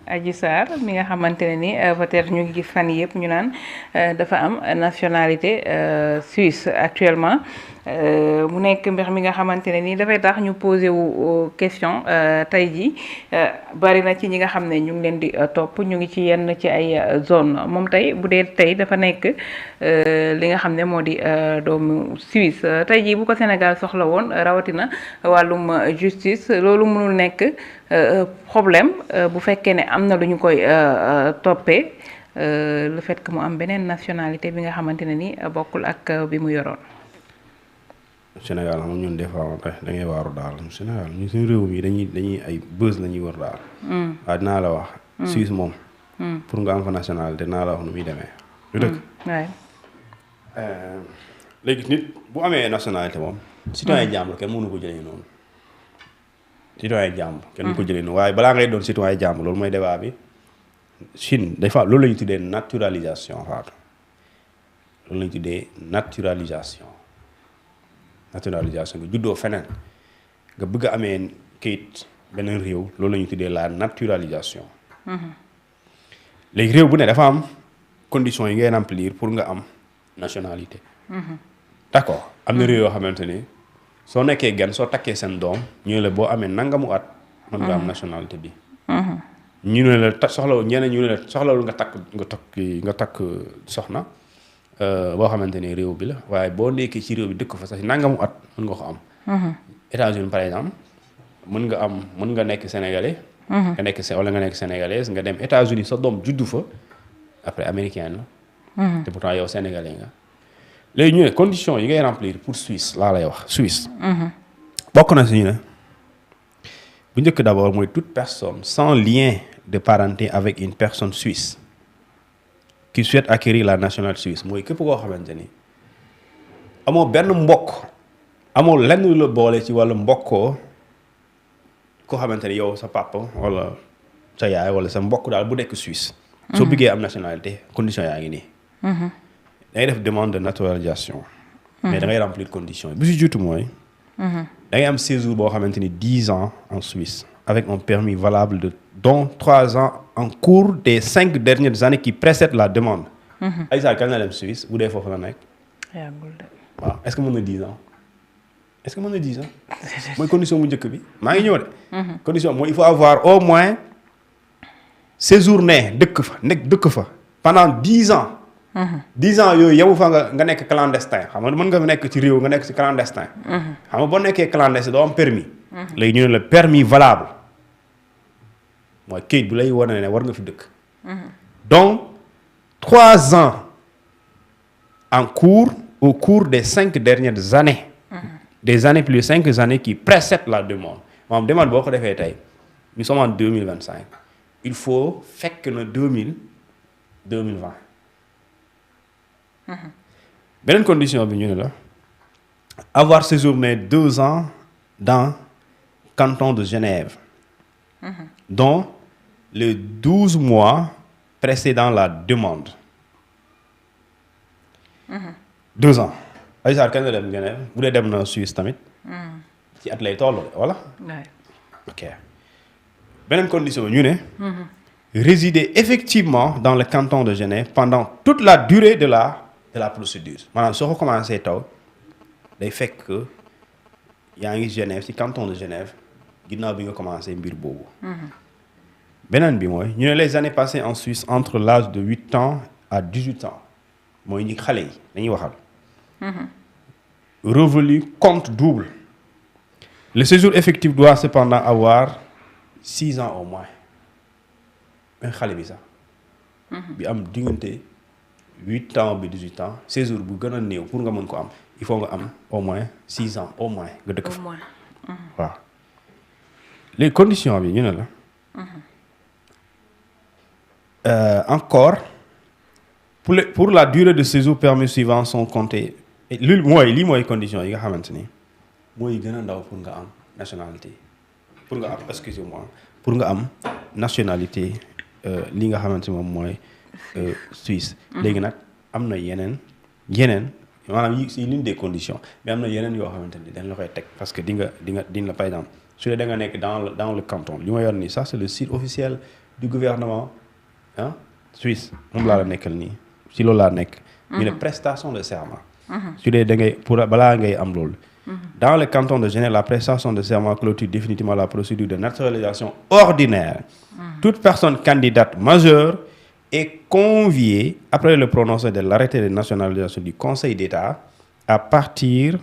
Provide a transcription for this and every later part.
Adji Sarr mi nga xamante ne ni peut-être ñu ngi gis fan yëpp ñu naan dafa am nationalité suisse actuellement mu nekk mbir mi nga xamante ne ni dafay tax ñu posé wu question tey jii bari na ci ñi nga xam ne ñu ngi leen di topp ñu ngi ci yenn ci ay zone moom tey bu dee tey dafa nekk li nga xam ne moo di doomu Suisse tey jii bu ko Sénégal soxla woon rawatina wàllum justice loolu mënul nekk problème bu fekkee ne am na lu ñu koy toppee le fait que mu am beneen nationalité bi nga xamante ne ni bokkul ak bi mu yoroon. Sénégal xam ñun des fois da ngay waaru daal Sénégal ñu suñu réew mi dañuy ay buzz la ñuy war daal. waaw dinaa la wax. Suisse moom. pour nga am fa nationalité dinaa la wax nu muy demee. du dëkk. waay. léegi nit bu amee nationalité moom. citoyen jàmbur kenn mënu ko jëlee noonu. citoyen jàmbur kenn mënu ko jëlee noonu waaye balaa ngay doon citoyen jàmbur loolu mooy débat bi. Chine des fois loolu la ñu tuddee naturalisation faatu loolu la ñu tuddee naturalisation nga juddoo feneen nga bëgg a amee kayit beneen réew loolu la ñu tuddee la naturalisation. léegi réew bu ne dafa am conditions yi ngay remplir pour nga am nationalité. d'accord am na réew yoo xamante ni soo nekkee gan soo takkee seen doom ñu la boo amee nangamu at mën nga am nationalité bi. ñu ne la soxlawul ñeneen ñu ne la soxlawul nga takk soxna boo xamante ne réew bi la waaye boo nekkee ci réew bi dëkk fa sax nangamu at mën nga ko am. États-Unis par exemple mën nga nekk sénégalais. nga nekk sénégalaise nga dem États-Unis sa doom juddu fa après américain la. te pourtant yow sénégalais nga. léegi ñu ne conditions yi ngay remplir pour Suisse laa lay wax Suisse. bokk na si ñu ne. bu njëkk d'abord mooy toute personne sans lien de parenté avec une personne suisse qui souhaite acquérir la nationalité suisse mooy képp koo xamante ni amoo benn mbokk amoo lenn lu la boole ci wàllu mbokkoo koo xamante ni yow sa papa wala sa yaay wala sa mbokk daal bu nekk Suisse. soo bëggee am nationalité condition yaa ngi nii. da ngay def demande de naturalisation. mais da ngay remplir conditions yi bu si jiitu mooy. da ngay am séjour boo xamante ni 10 ans en Suisse avec un permis valable dont 3 ans en cours des 5 dernières années qui précèdent la demande. Adji Sarr kañ la dem Suisse bu dee foofu la nekk. waaw est-ce que mën na 10 ans mooy condition bu njëkk bi maa ngi ñëw de. condition mooy il faut avoir au moins séjourné dëkk fa pendant 10 ans. 10 ans yooyu yow fa nga nekk clandestin xam nga mën nga nekk ci réew nga nekk ci clandestin. xam nga boo nekkee clandestin doo am permis. léegi ñu ne la permis valable mooy kayit bu lay wane ne war nga fi dëkk. donc 3 ans au cours des 5 dernières années. des années plus 5 années qui précèdent la demande maanaam demande boo ko defee tey nous sommes en 2025 il faut fekk na 2020. beneen condition bi ñu ne la avoir séjourné 2 ans dans canton de Genève. dont les 12 mois précédant la demande. 2 ans. Adji Sarr kañ la dem Genève bu dee dem na Suisse tamit. ci at lay toll voilà. ok beneen condition bi ñu ne. résider effectivement dans le canton de Genève pendant toute la durée de la procédure maanaam soo ko commencé taw day fekk yaa ngi Genève ci canton de Genève ginnaaw bi nga commencé mbir boobu. beneen bi mooy ñu ne les années passées en Suisse entre l'âge de 8 ans à 18 ans mooy ñi xale yi dañuy waxal. revenu compte double. Le séjour effectif doit cependant avoir 6 ans au moins même xale bi sax. bi am diggante 8 ans bi 18 ans séjour bu gën a néew pour nga mën ko am il faut nga am au moins 6 ans au moins nga dëkk fa. waaw les conditions bi ñu ne la. encore pour la durée de séjour permis suivant sont comptés lii mooy conditions yi nga xamante ni mooy gën a ndaw pour nga am nationalité pour nga am excusez-moi pour nga am nationalité li nga xamante moom mooy Suisse. léegi nag am na yeneen maanaam yi c'est l'une des conditions mais am na yeneen yoo xamante ni dañ la koy teg parce que di nga par exemple su dee da nga nekk dans le canton li ma yor nii ça c'est le site officiel du gouvernement suisse moom laa la nekkal nii ci loolu laa nekk. ñu ne prestation de serment. su dee da ngay pour balaa ngay am loolu. Dans le canton de Genève, la prestation de serment clôture définitivement la procédure de naturalisation ordinaire. Toute personne candidate majeure est conviée, après le prononcé de l'arrêté de nationalisation du Conseil d'État, à partir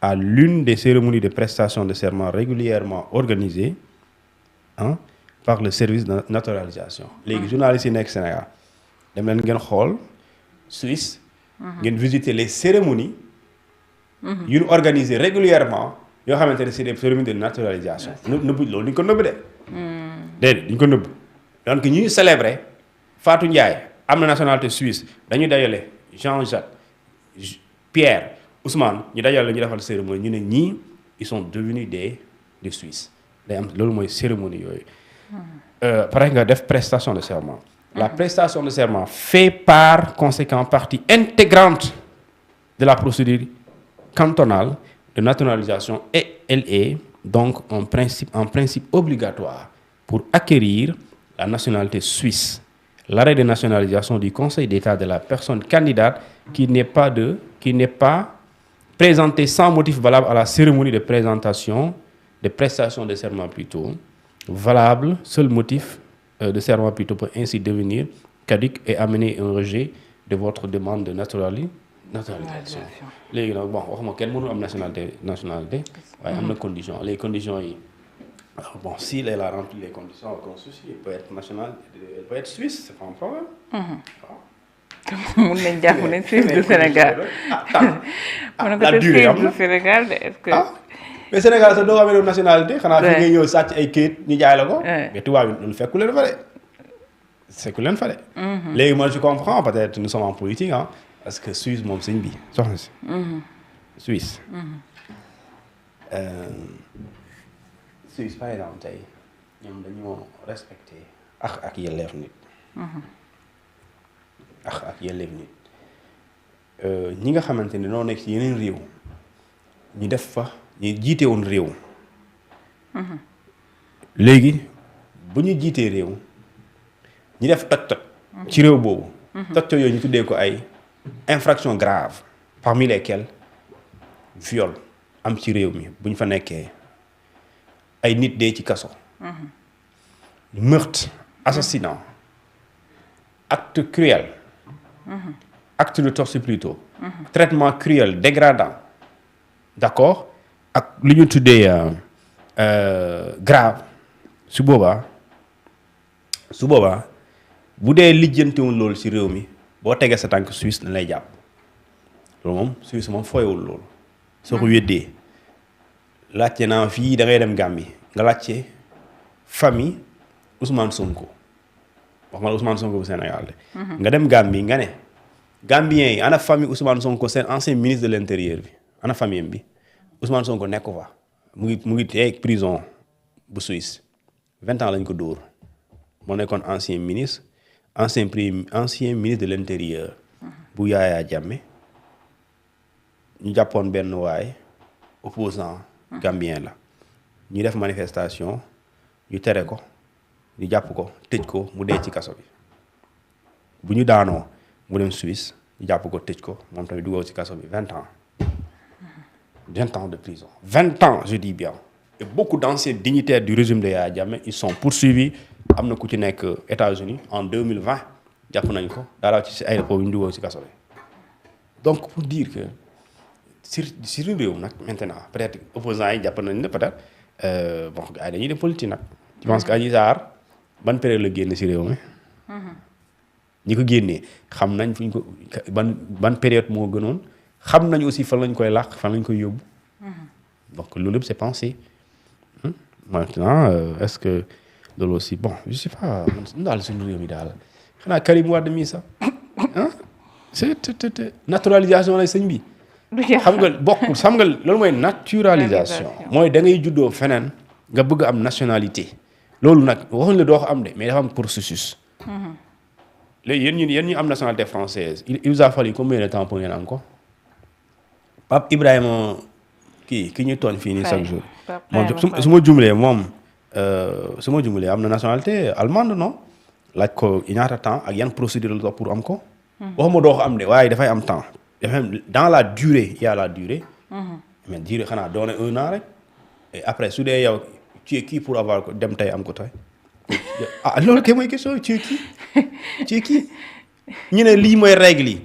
à l'une des cérémonies de prestation de serment régulièrement organisées par le service de naturalisation. léegi journalistes yi nekk Sénégal dem leen ngeen xool Suisse. ngeen visiter les cérémonies. yu ñu organiser régulièrement yoo xamante ne c'est des cérémonies de naturalisation. nëbbuñ loolu duñ ko nëbb de. déedéet duñ ko nëbb donc ñuy célébrer Fatou Ndiaye am na nationalité suisse dañuy dajale Jean-Jacques Pierre Ousmane ñu dajale ñu defal cérémonie ñu ne ñii ils sont devenus des Suisses day am loolu mooy cérémonie yooyu. pare nga def prestation de serment. La prestation de serment fait par conséquent partie intégrante de la procédure cantonale de naturalisation et elle est donc en principe obligatoire pour acquérir la nationalité suisse. L'arrêt de nationalisation du Conseil d'État de la personne candidate qui n'est pas présenté sans motif valable à la cérémonie de prestation de serment plutôt valable, seul motif de serment plutôt peut ainsi devenir caduc et amener un rejet de votre demande de naturalisation. léegi nag bon waxuma kenn mënul am nationalité waaye am na condition les conditions yi bon si elle a rempli les conditions aucun souci il peut être national il peut être suisse c'est pas un problème. mun nañ jàpp ne Suisse du Sénégal. la durée am na du Sénégal de est-ce que. mais Sénégal sax doo amee nationalité. xanaa fi ngay ñëw sàcc ay kayit ñu jaay la ko. mais tubaab yi loolu fekku leen fa de. fekku leen fa de. léegi moi je comprends peut-être nous sommes en politique parce que Suisse moom sëñ bi soxna si. Suisse. Suisse par exemple tey ñoom dañoo respecté ak yelleef nit. ak yelleef nit ñi nga xamante ne noo nekk ci yeneen réew ñu def fa ñu jiite woon réew. léegi bu ñu jiitee réew ñu def toj-toj. ci réew boobu. toj-toj yooyu ñu tuddee ko ay. infraction grave parmi lesquelles viol am ci réew mi bu ñu fa nekkee ay nit dee ci kaso. meurtre assassinat acte cruel. acte de torture plutôt. traitement cruel dégradant d'accord ak lu ñu tuddee grave su boobaa bu dee lijjantewul loolu ci réew mi. boo tegee sa tànk Suisse dañ lay jàpp loolu moom Suisse moom fooyewul loolu soo ko weddee laajte naa fii da ngay dem Gambie nga laajte famille Ousmane Sonko wax ma la Ousmane Sonko bu Sénégal de. nga dem Gambie nga ne Gambien yi ana famille Ousmane Sonko seen ancien ministre de l'intérieur bi ana famille bi Ousmane Sonko nekk ko fa mu ngi tey prison bu Suisse 20 ans lañ ko dóor moo nekkoon ancien ministre. ancien ministre de l'intérieur bu Yaya Jammeh ñu jàppoon benn waay opposant gambien la ñu def manifestation ñu tere ko ñu jàpp ko tëj ko mu dee ci kaso bi bu ñu daanoo mu dem Suisse ñu jàpp ko tëj ko moom tamit duggoo ci kaso bi 20 ans de prison 20 ans je dis bien et beaucoup d'anciens dignitaires du régime de Yaya Jammeh ils sont poursuivis. am na ku ci nekk États-Unis en 2020 jàpp nañ ko daal ci aéroport bi ñu duggoo ci kaso bi donc pour dire que sur réew nag maintenant peut-être opposants yi jàpp nañ ne peut-être bon gars yi dañuy dem politique nag. je pense que Adji Sarr ban période la génn ci réew mi. ñi ko génnee xam nañ fu ñu ko ban période moo gënoon xam nañ aussi fan lañ koy làq fan lañ koy yóbbu. donc loolu lépp c'est pensé maintenant est-ce que. loolu aussi bon je sais pas man daal suñu réew mi daal xanaa Karim Wade mii sax c'est naturalisation lay sëñ bi. xam nga bokkul xam nga loolu mooy naturalisation. mooy da ngay juddoo feneen nga bëgg am nationalité. loolu nag waxuñ la doo ko am de mais dafa am processus. léegi yéen ñu am nationalité française il vous a fallu combien de temps pour ngeen am ko. Pape Ibrahima ki ñu tooñ fii nii chaque jour. moom su ma jumlee moom. su ma jumulee am na nationalité allemande non laaj ko ñaata temps ak yan procédure la pour am ko. waxuma doo ko am de waaye dafay am temps dafay am dans la durée il y a la durée. mais durée xanaa doone 1 an rek et après su dee yow tu es qui pour avoir ko dem tey am ko tey loolu kay mooy question tu es qui ñu ne lii mooy règle yi